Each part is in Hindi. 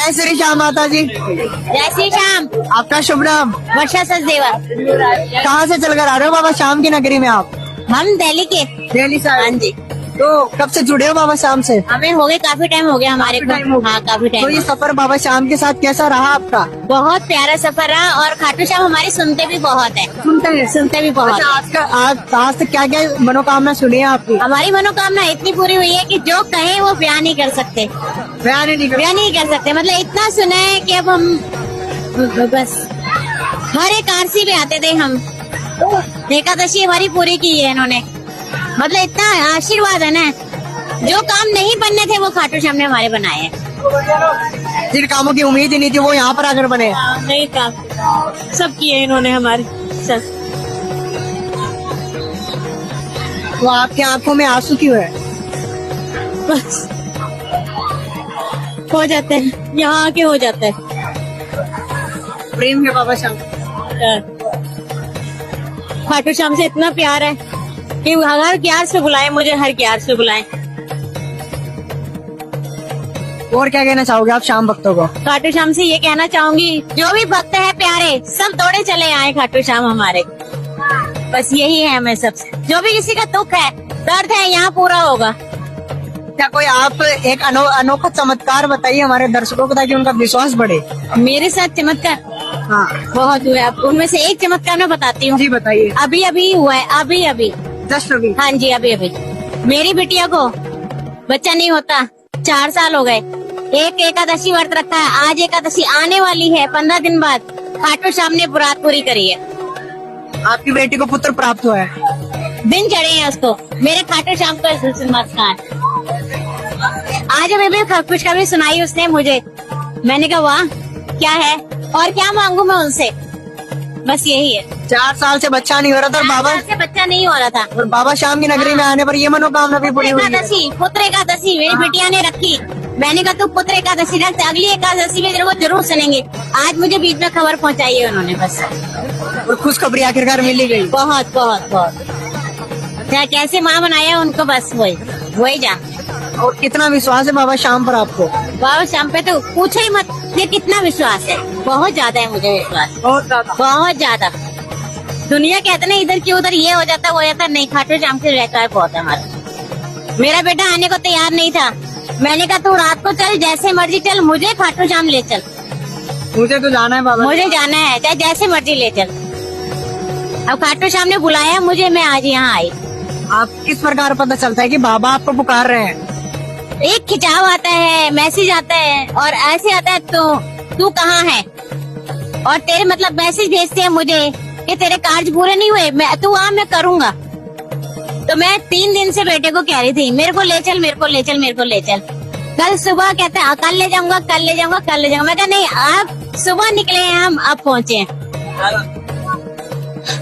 जय श्री श्याम माता जी। जय श्री श्याम। आपका शुभ नाम? वर्षा सचदेवा। कहाँ से चलकर आ रहे हो बाबा श्याम की नगरी में आप? हम दिल्ली के। दिल्ली से? हाँ जी। तो कब से जुड़े हो बाबा श्याम से? हमें हो गए काफी टाइम हो गया हमारे को। हाँ काफी टाइम। तो ये सफर बाबा श्याम के साथ कैसा रहा आपका? बहुत प्यारा सफर रहा और खाटू श्याम हमारी सुनते भी बहुत है। सुनते भी बहुत। अच्छा, आज तक क्या क्या मनोकामना सुनी है आपकी? हमारी मनोकामना इतनी पूरी हुई है कि जो कहे वो बयान नहीं कर सकते। बयान नहीं कर सकते। मतलब इतना सुना है कि अब हम बस हर एक आरसी में आते थे हम। एकादशी हमारी पूरी की है इन्होंने। मतलब इतना आशीर्वाद है ना, जो काम नहीं बनने थे वो खाटू श्याम ने हमारे बनाए हैं। जिन कामों की उम्मीद ही नहीं थी वो यहाँ पर आकर बने। नहीं काम सब किए इन्होंने हमारे सब। तो आपकी आंखों में आंसू क्यों है? बस हो जाते हैं, यहाँ आके हो जाता है। प्रेम है बाबा श्याम। खाटू श्याम से इतना प्यार है कि हर ग्यार से बुलाए मुझे, हर ग्यार से बुलाए। और क्या कहना चाहोगे आप श्याम भक्तों को? खाटू श्याम से ये कहना चाहूंगी, जो भी भक्त है प्यारे सब दौड़े चले आए खाटू श्याम हमारे। बस यही है हमें सबसे। जो भी किसी का दुख है, दर्द है, यहाँ पूरा होगा। क्या कोई आप एक अनोखा चमत्कार बताइए हमारे दर्शकों को ताकि उनका विश्वास बढ़े। मेरे साथ चमत्कार हाँ बहुत हुए। आप उनमें से एक चमत्कार मैं बताती हूँ। जी बताइए। अभी अभी हुआ है, अभी अभी जस्ट अभी। हाँ जी अभी अभी। मेरी बिटिया को बच्चा नहीं होता, 4 साल हो गए। एक एकादशी व्रत रखा है। आज एकादशी आने वाली है 15 दिन बाद। खाटू श्याम ने बुरात पूरी करी है। आपकी बेटी को पुत्र प्राप्त हुआ है। दिन चढ़े हैं उसको। मेरे खाटू श्याम को नमस्कार। आज अभी खुशखबरी सुनाई उसने मुझे। मैंने कहा वाह क्या है और क्या मांगू मैं उनसे। बस यही है। 4 साल से बच्चा नहीं हो रहा था और 4 बाबा साल से बच्चा नहीं हो रहा था। और बाबा श्याम की नगरी में आने पर ये मनोकामना भी पूरी हुई है। पुत्र एकादशी मेरी बिटिया ने रखी। मैंने कहा तू पुत्र एकादशी रख, अगली एकादशी में तेरे को जरूर सुनेंगे। आज मुझे बीच में खबर पहुंचाई है उन्होंने बस। और खुशखबरी आखिरकार मिल गई। बहुत बहुत बहुत। क्या कैसे माँ बनाया उनको, बस वही जान। और कितना विश्वास है बाबा श्याम पर आपको? बाबा श्याम पे तो पूछो ही मत, ये कितना विश्वास है। बहुत ज्यादा है मुझे विश्वास, बहुत ज्यादा। दुनिया कहते ना इधर की उधर ये हो जाता वो जाता, नहीं खाटू श्याम से रहता है बहुत हमारा। मेरा बेटा आने को तैयार नहीं था। मैंने कहा तू रात को चल, जैसे मर्जी चल, मुझे खाटू श्याम ले चल। मुझे तो जाना है बाबा, मुझे जाना है, चाहे जैसे मर्जी ले चल। अब खाटू श्याम ने बुलाया मुझे, मैं आज यहाँ आई। आप किस प्रकार पता चलता है कि बाबा आपको पुकार रहे हैं? एक खिंचाव आता है, मैसेज आता है और ऐसे आता है तो तू कहाँ है, और तेरे मतलब मैसेज भेजते हैं मुझे कि तेरे कार्य पूरे नहीं हुए, तू आ मैं करूँगा। तो मैं 3 दिन से बेटे को कह रही थी मेरे को ले चल, मेरे को ले चल, मेरे को ले चल। कल सुबह कहते हैं कल ले जाऊंगा, कल ले जाऊंगा, कल ले जाऊंगा। मैं कहा नहीं, आप सुबह निकले हैं, हम अब पहुँचे हैं।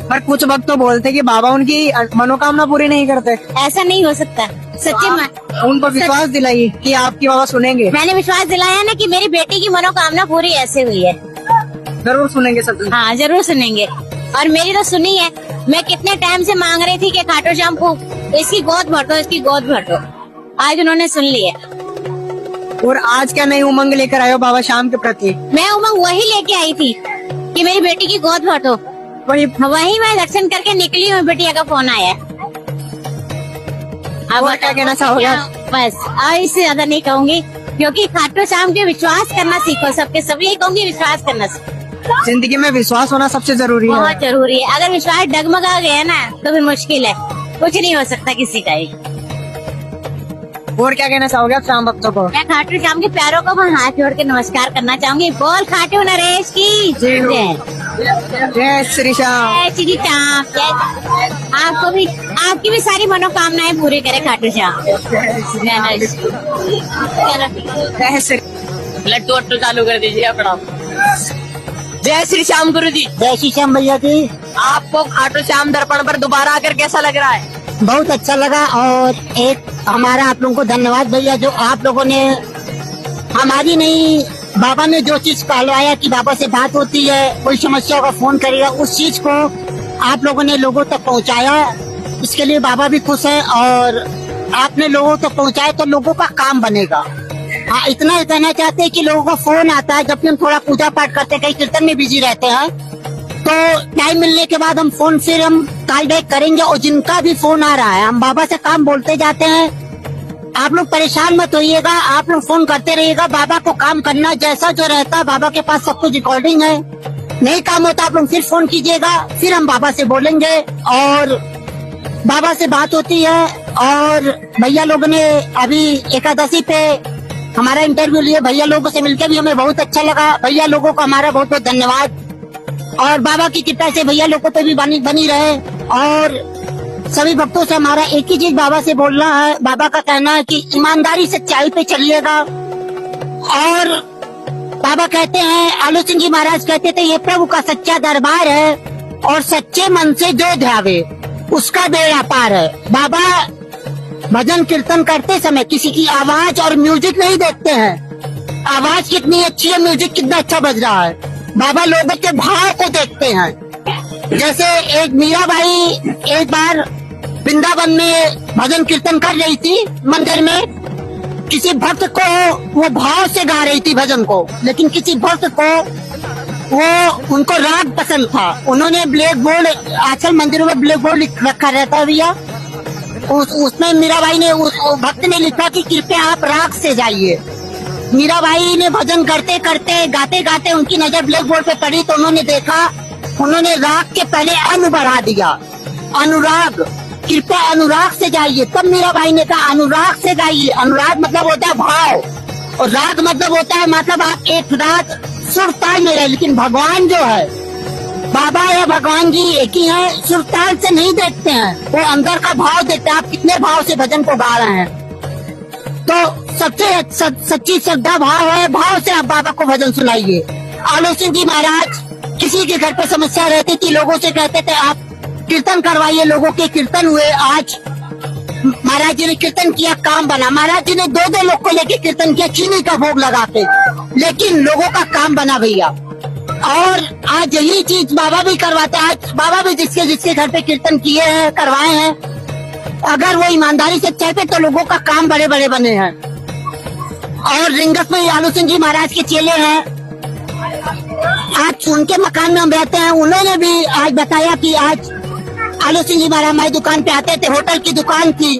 पर कुछ वक्त तो बोलते कि बाबा उनकी मनोकामना पूरी नहीं करते। ऐसा नहीं हो सकता। सच्ची उनको विश्वास दिलाइए कि आपकी बाबा सुनेंगे। मैंने विश्वास दिलाया ना कि मेरी बेटी की मनोकामना पूरी ऐसे हुई है। जरूर सुनेंगे सब। हाँ जरूर सुनेंगे। और मेरी तो सुनी है। मैं कितने टाइम से मांग रही थी कि खाटू श्याम को इसकी गोद भर दो, इसकी गोद भर दो। आज उन्होंने सुन लिया। और आज क्या नई उमंग लेकर आए हो बाबा श्याम के प्रति? मैं उमंग वही लेके आई थी कि मेरी बेटी की गोद भर दो। वही मैं दर्शन करके निकली हूँ, बेटिया का फोन आया। अब क्या कहना चाहोगे? बस और इससे ज्यादा नहीं कहूंगी, क्योंकि खाटू श्याम के विश्वास करना सीखो। सबके सब यही कहूंगी, विश्वास करना सीखो। जिंदगी में विश्वास होना सबसे जरूरी है। बहुत जरूरी है। अगर विश्वास डगमगा गया ना तो फिर मुश्किल है, कुछ नहीं हो सकता किसी का ही। और क्या कहना चाहोगे आप श्याम भक्तों को? मैं खाटू श्याम के प्यारों को मैं हाथ जोड़ के नमस्कार करना चाहूंगी। बोल खाटू नरेश की जय। जय श्री श्याम। जय श्री श्याम। आपको भी, आपकी भी सारी मनोकामनाएं पूरी करे खाटू श्याम। लट्टू वट्टू चालू कर दीजिए अपना। जय श्री श्याम गुरु जी। जय श्री श्याम भैया जी। आपको खाटू श्याम दर्पण पर दोबारा आकर कैसा लग रहा है? बहुत अच्छा लगा। और एक हमारा आप लोगों को धन्यवाद भैया, जो आप लोगों ने हमारी नहीं, बाबा ने जो चीज कहलवाया कि बाबा से बात होती है, कोई समस्या का फोन करेगा, उस चीज को आप लोगों ने लोगों तक पहुंचाया। इसके लिए बाबा भी खुश है। और आपने लोगों तक पहुंचाया तो लोगों का काम बनेगा। हाँ, इतना कहना चाहते हैं कि लोगों का फोन आता है जबकि हम थोड़ा पूजा पाठ करते हैं, कहीं कीर्तन में बिजी रहते हैं, तो टाइम मिलने के बाद हम फोन फिर हम कॉल बैक करेंगे। और जिनका भी फोन आ रहा है हम बाबा से काम बोलते जाते हैं। आप लोग परेशान मत होइएगा, आप लोग फोन करते रहिएगा, बाबा को काम करना जैसा जो रहता है, बाबा के पास सब कुछ रिकॉर्डिंग है। नहीं काम होता आप लोग फिर फोन कीजिएगा, फिर हम बाबा से बोलेंगे और बाबा से बात होती है। और भैया लोगों ने अभी एकादशी पे हमारा इंटरव्यू लिए, भैया लोगों से मिलकर भी हमें बहुत अच्छा लगा। भैया लोगों को हमारा बहुत बहुत धन्यवाद और बाबा की कृपा से भैया लोगों पे भी बनी रहे। और सभी भक्तों से हमारा एक ही चीज बाबा से बोलना है, बाबा का कहना है कि ईमानदारी सच्चाई पे चलिएगा। और बाबा कहते हैं, आलू सिंह जी महाराज कहते थे, ये प्रभु का सच्चा दरबार है और सच्चे मन से जो ध्यावे उसका बेड़ा पार है। बाबा भजन कीर्तन करते समय किसी की आवाज और म्यूजिक नहीं देखते हैं, आवाज कितनी अच्छी है, म्यूजिक कितना अच्छा बज रहा है। बाबा लोगों के भाव को देखते हैं। जैसे एक मीराबाई एक बार वृंदावन में भजन कीर्तन कर रही थी मंदिर में, किसी भक्त को वो भाव से गा रही थी भजन को, लेकिन किसी भक्त को वो उनको राग पसंद था। उन्होंने ब्लैक बोर्ड, आजकल मंदिरों में ब्लैक बोर्ड रखा रहता है भैया, उसमें मीराबाई ने उस भक्त ने लिखा कि कृपया आप राग से जाइए। मीराबाई ने भजन करते करते गाते गाते उनकी नजर ब्लैक बोर्ड पे पड़ी तो उन्होंने देखा, उन्होंने राग के पहले अनु बढ़ा दिया, अनुराग, कृपया अनुराग से जाइए। तब मीराबाई ने कहा अनुराग से गाइए। अनुराग मतलब होता है भाव और राग मतलब होता है, मतलब आप एक राग सुर ताल में रहे। लेकिन भगवान जो है, बाबा या भगवान जी एक ही है, सुर ताल से नहीं देखते हैं, वो अंदर का भाव देखते हैं, आप कितने भाव से भजन को गा रहे हैं। तो सबसे सच्ची श्रद्धा भाव है, भाव से आप बाबा को भजन सुनाइए। आलू सिंह जी महाराज किसी के घर पे समस्या रहती थी, लोगों से कहते थे आप कीर्तन करवाइए, लोगों के कीर्तन हुए। आज महाराज जी ने कीर्तन किया, काम बना। महाराज जी ने दो लोग को लेके कीर्तन किया, चीनी का भोग लगा के, लेकिन लोगों का काम बना भैया। और आज यही चीज बाबा भी करवाते हैं। आज बाबा भी जिसके घर पे कीर्तन किए हैं, करवाए हैं, अगर वो ईमानदारी से चाहते तो लोगों का काम बड़े बड़े बने हैं। और रिंगस में आलू सिंह जी महाराज के चेले हैं, आज उनके मकान में हम रहते हैं। उन्होंने भी आज बताया कि आज आलू सिंह जी महाराज हमारी दुकान पे आते थे, होटल की दुकान थी,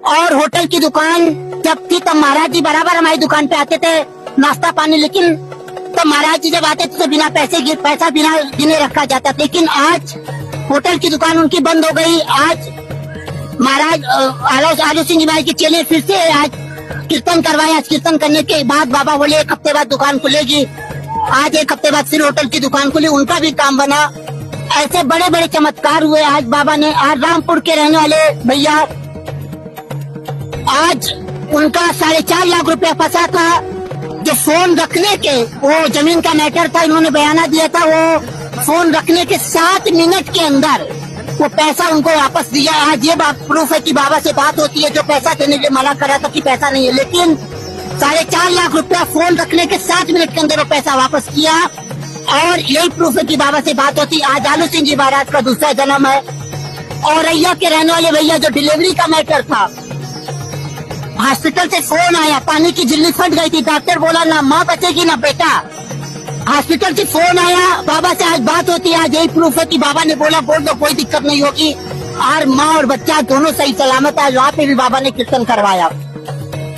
और होटल की दुकान जब थी तब महाराज जी बराबर हमारी दुकान पे आते थे नाश्ता पानी। लेकिन तब महाराज जी जब आते थे तो बिना पैसा बिना गिने रखा जाता था। लेकिन आज होटल की दुकान उनकी बंद हो गई। आज महाराज आलू सिंह जी महाराज के चेले फिर से आज कीर्तन करवाए। आज कीर्तन करने के बाद बाबा बोले एक हफ्ते बाद दुकान खुलेगी। आज एक हफ्ते बाद फिर होटल की दुकान खुली, उनका भी काम बना। ऐसे बड़े बड़े चमत्कार हुए आज बाबा ने। आज रामपुर के रहने वाले भैया, आज उनका 4.5 लाख रुपया फंसा था। जो फोन रखने के, वो जमीन का मैटर था, इन्होंने बयाना दिया था, वो फोन रखने के 7 मिनट के अंदर वो पैसा उनको वापस दिया। आज ये प्रूफ है कि बाबा से बात होती है। जो पैसा देने के लिए मना करा था कि पैसा नहीं है, लेकिन 4.5 लाख रुपया फोन रखने के 7 मिनट के अंदर वो पैसा वापस किया। और यही प्रूफ है कि बाबा से बात होती। आज आलू सिंह जी महाराज का दूसरा जन्म है। और रैया के रहने वाले भैया, जो डिलीवरी का मैटर था, हॉस्पिटल से फोन आया, पानी की झिल्ली फट गई थी, डॉक्टर बोला ना माँ बचेगी ना बेटा। हॉस्पिटल से फोन आया, बाबा से आज बात होती है। आज यही प्रूफ है कि बाबा ने बोला बोल दो, कोई दिक्कत नहीं होगी। और माँ और बच्चा दोनों सही सलामत है। वहाँ पे भी बाबा ने कीर्तन करवाया।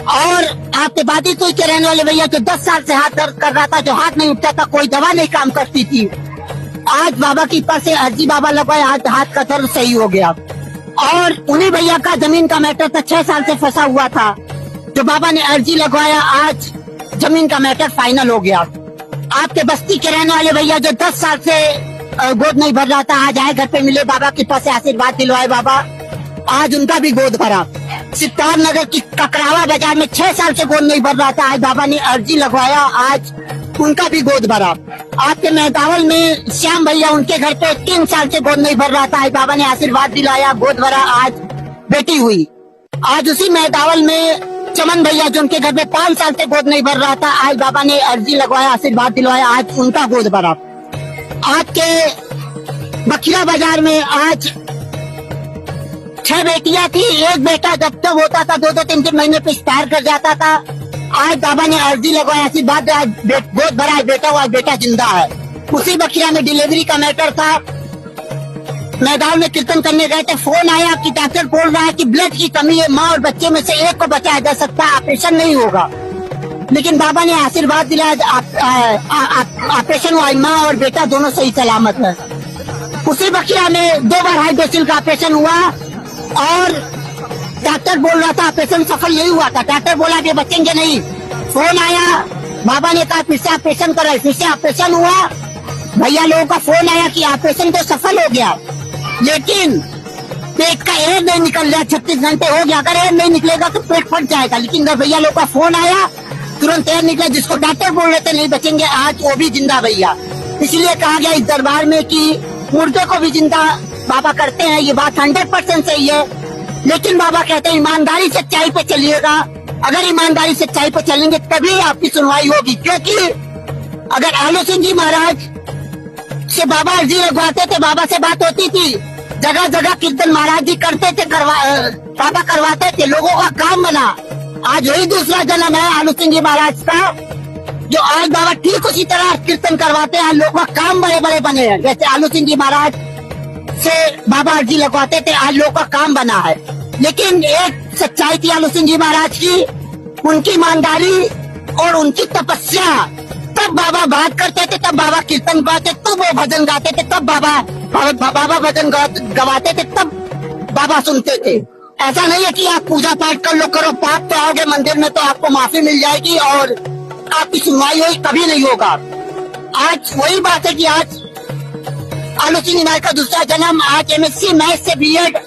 और आपके बादी तो के रहने वाले भैया, जो 10 साल से हाथ दर्द कर रहा था, जो हाथ नहीं उठता था, कोई दवा नहीं काम करती थी, आज बाबा की कृपा से अर्जी बाबा लगवाया, आज हाथ का दर्द सही हो गया। और उन्हीं भैया का जमीन का मैटर था, 6 साल से फंसा हुआ था, जो बाबा ने अर्जी लगवाया, आज जमीन का मैटर फाइनल हो गया। आपके बस्ती के रहने वाले भैया, जो 10 साल से गोद नहीं भर रहा था, आज आए घर पे मिले, बाबा की कृपा से आशीर्वाद दिलवाए बाबा, आज उनका भी गोद भरा। सिद्धार्थ नगर की ककरावा बाजार में 6 साल से गोद नहीं भर रहा था, आज बाबा ने अर्जी लगवाया, आज उनका भी गोद भरा। आपके मेहदावल में श्याम भैया, उनके घर पे 3 साल से गोद नहीं भर रहा था, आज बाबा ने आशीर्वाद दिलाया, गोद भरा, आज बेटी हुई। आज उसी मेहदावल में चमन भैया, जो उनके घर में 5 साल से गोद नहीं भर रहा था, आज बाबा ने अर्जी लगवाया, आशीर्वाद दिलवाया, आज उनका गोद भरा। आपके बखिया बाजार में आज 6 बेटियां थी, एक बेटा जब तक होता था 2-2, 3-3 महीने पे एक्सपायर कर जाता था। आज बाबा ने अर्जी लगवाया, ऐसी बात है, आज बहुत बड़ा बेटा हुआ, बेटा जिंदा है। उसी बखिया में डिलीवरी का मैटर था, मैदान में कीर्तन करने गए थे, फोन आया कि डॉक्टर बोल रहा है कि ब्लड की कमी है, माँ और बच्चे में से एक को बचाया जा सकता है, ऑपरेशन नहीं होगा। लेकिन बाबा ने आशीर्वाद दिलाया, ऑपरेशन हुआ, माँ और बेटा दोनों सही सलामत है। उसी बखिया में 2 बार हाइड्रोसिल का ऑपरेशन हुआ और डॉक्टर बोल रहा था ऑपरेशन सफल नहीं हुआ था, डॉक्टर बोला कि बचेंगे नहीं। फोन आया, बाबा ने कहा फिर से ऑपरेशन करो, फिर से ऑपरेशन हुआ। भैया लोगों का फोन आया कि ऑपरेशन तो सफल हो गया, लेकिन पेट का एयर नहीं निकल रहा, 36 घंटे हो गया, अगर एयर नहीं निकलेगा तो पेट फट जाएगा। लेकिन जब भैया लोगों का फोन आया तुरंत एयर निकला, जिसको डॉक्टर बोल रहे थे नहीं बचेंगे, आज वो भी जिंदा भैया। इसलिए कहा गया इस दरबार में कि मुर्दे को भी जिंदा बाबा करते हैं, ये बात 100% सही है। लेकिन बाबा कहते हैं ईमानदारी सच्चाई पे चलिएगा, अगर ईमानदारी सच्चाई पे चलेंगे तभी आपकी सुनवाई होगी। क्योंकि अगर आलू सिंह जी महाराज से बाबा अर्जी लगवाते थे, बाबा से बात होती थी, जगह जगह कीर्तन महाराज जी करते थे, बाबा करवाते थे, लोगों का काम बना। आज वही दूसरा जन्म है आलू सिंह जी महाराज का, जो आज बाबा ठीक उसी तरह कीर्तन करवाते हैं, लोगों का काम बड़े बड़े बने हैं। जैसे आलू सिंह जी महाराज से बाबा अर्जी लगवाते थे, आज लोगों का काम बना है। लेकिन एक सच्चाई थी आलू सिंह जी महाराज की, उनकी ईमानदारी और उनकी तपस्या, तब बाबा बात करते थे, तब बाबा कीर्तन गाते, तब वो भजन गाते थे, तब बाबा भजन गवाते थे, तब बाबा सुनते थे। ऐसा नहीं है कि आप पूजा पाठ कर लो, करो, पाप तो आओगे मंदिर में तो आपको माफी मिल जाएगी और आपकी सुनवाई होगी, कभी नहीं होगा। आज वही बात है कि आज आलू सिंह महाराज का दूसरा जन्म, आज MSc मैथ से BEd।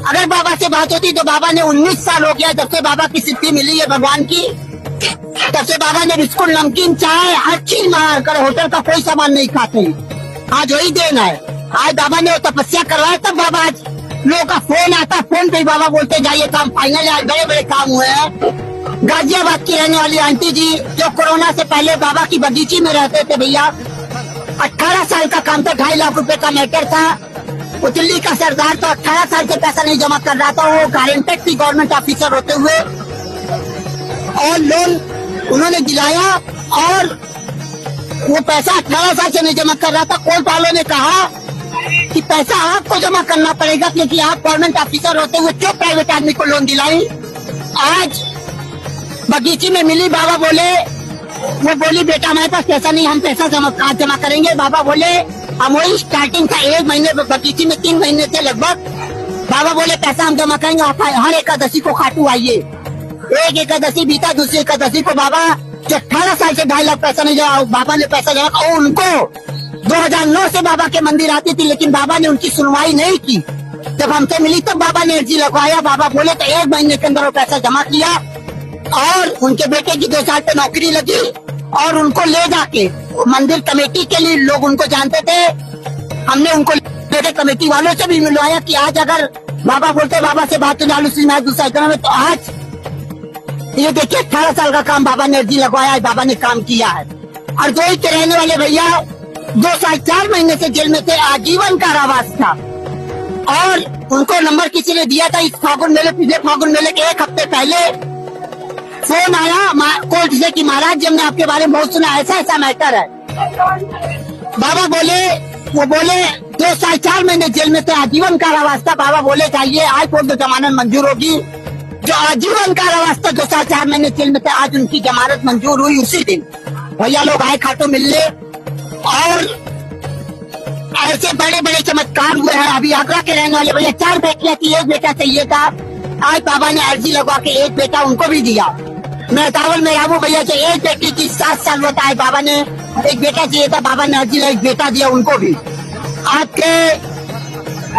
अगर बाबा से बात होती तो बाबा ने 19 साल हो गया जब से बाबा की सिद्धि मिली है भगवान की, तब से बाबा ने बिस्कुट, नमकीन, चाय हर चीज मार कर, होटल का कोई सामान नहीं खाते। आज वही दिन है, आज बाबा ने वो तपस्या करवाया, तब बाबा आज लोगों का फोन आता, फोन पे बाबा बोलते जाइए काम फाइनल, आज बड़े बड़े काम हुए हैं। गाजियाबाद की रहने वाली आंटी जी जो कोरोना से पहले बाबा की बगीची में रहते थे भैया, 18 साल का काम था, 2.5 लाख रुपए का मैटर था। वो दिल्ली का सरदार तो 18 साल से पैसा नहीं जमा कर रहा था, वो गारंटेड थी गवर्नमेंट ऑफिसर होते हुए, और लोन उन्होंने दिलाया और वो पैसा 18 साल से नहीं जमा कर रहा था। कोर्ट वालों ने कहा कि पैसा आपको जमा करना पड़ेगा क्योंकि आप गवर्नमेंट ऑफिसर होते हुए क्यों प्राइवेट आदमी को लोन दिलाई। आज बगीची में मिली, बाबा बोले, वो बोली बेटा हमारे पास पैसा नहीं, हम पैसा जमा करेंगे। बाबा बोले हम वही स्टार्टिंग था, 1 महीने बगीची में 3 महीने थे लगभग। बाबा बोले पैसा हम जमा करेंगे, आप हर एकादशी को खाटू आइए। एक एकादशी बीता, दूसरी एकादशी को बाबा जो 18 साल से 2.5 लाख पैसा नहीं जमा, बाबा ने पैसा जमा और उनको 2009 से बाबा के मंदिर आती थी, लेकिन बाबा ने उनकी सुनवाई नहीं की। जब हमसे मिली तब बाबा ने अर्जी लगवाया, बाबा बोले तो 1 महीने के अंदर वो पैसा जमा किया और उनके बेटे की 2 साल पे नौकरी लगी और उनको ले जाके मंदिर कमेटी के लिए, लोग उनको जानते थे, हमने उनको लेके कमेटी वालों से भी मिलवाया कि आज अगर बाबा बोलते बाबा से बात आलू सिंह महाराज दूसरा जन्म है, तो आज ये देखिए 18 साल का काम बाबा ने अर्जी लगवाया, बाबा ने काम किया है। और जो के रहने वाले भैया 2 साल 4 महीने से जेल में थे, आजीवन कारावास था और उनको नंबर किसी ने दिया था इस फागुन मेले, पिछले फागुन मेले के 1 हफ्ते पहले फोन आया कोर्ट से कि महाराज जी हमने आपके बारे में बहुत सुना, ऐसा ऐसा मैटर है। बाबा बोले, वो बोले 2 साल 4 महीने जेल में थे, आजीवन कारावास था। बाबा बोले चाहिए आज कोर्ट में जमानत मंजूर होगी। जो आजीवन कारावास था 2 साल 4 महीने जेल में थे, आज उनकी जमानत मंजूर हुई। उसी दिन भैया लोग आए खाटू मिलने और ऐसे बड़े बड़े चमत्कार हुए हैं। अभी आगरा के रहने वाले भैया 4 बेटियां थी, 1 बेटा चाहिए था, आज बाबा ने अर्जी लगवा के 1 बेटा उनको भी दिया। मेहतावल में रामू भैया से 1 बेटी की 7 साल होता है, बाबा ने 1 बेटा चाहिए था, बाबा ने अर्जी 1 बेटा दिया उनको भी। आपके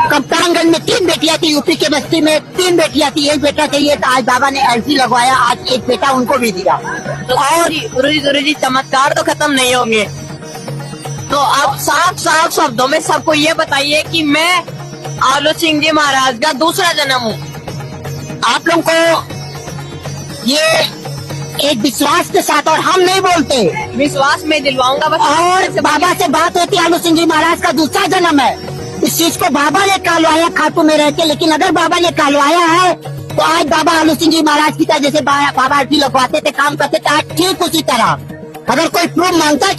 कप्तानगंज में 3 बेटियां थी, यूपी के बस्ती में 3 बेटियां थी, 1 बेटा चाहिए था, आज बाबा ने अर्जी लगवाया, आज 1 बेटा उनको भी दिया। और गुरु जी चमत्कार तो खत्म नहीं होंगे, तो आप साफ शब्दों में सबको ये बताइए कि मैं आलू सिंह जी महाराज का दूसरा जन्म हूँ। आप लोगों को ये एक विश्वास के साथ, और हम नहीं बोलते, विश्वास में दिलवाऊंगा बस। और बाबा से बात होती आलू सिंह जी महाराज का दूसरा जन्म है, इस चीज को बाबा ने कहलवाया खाटू में रह के। लेकिन अगर बाबा ने कहलवाया है तो आज बाबा आलू सिंह जी महाराज की तरह जैसे बाबा आरती लगवाते थे, काम करते थे, आज ठीक उसी तरह अगर कोई प्रूफ मांगता है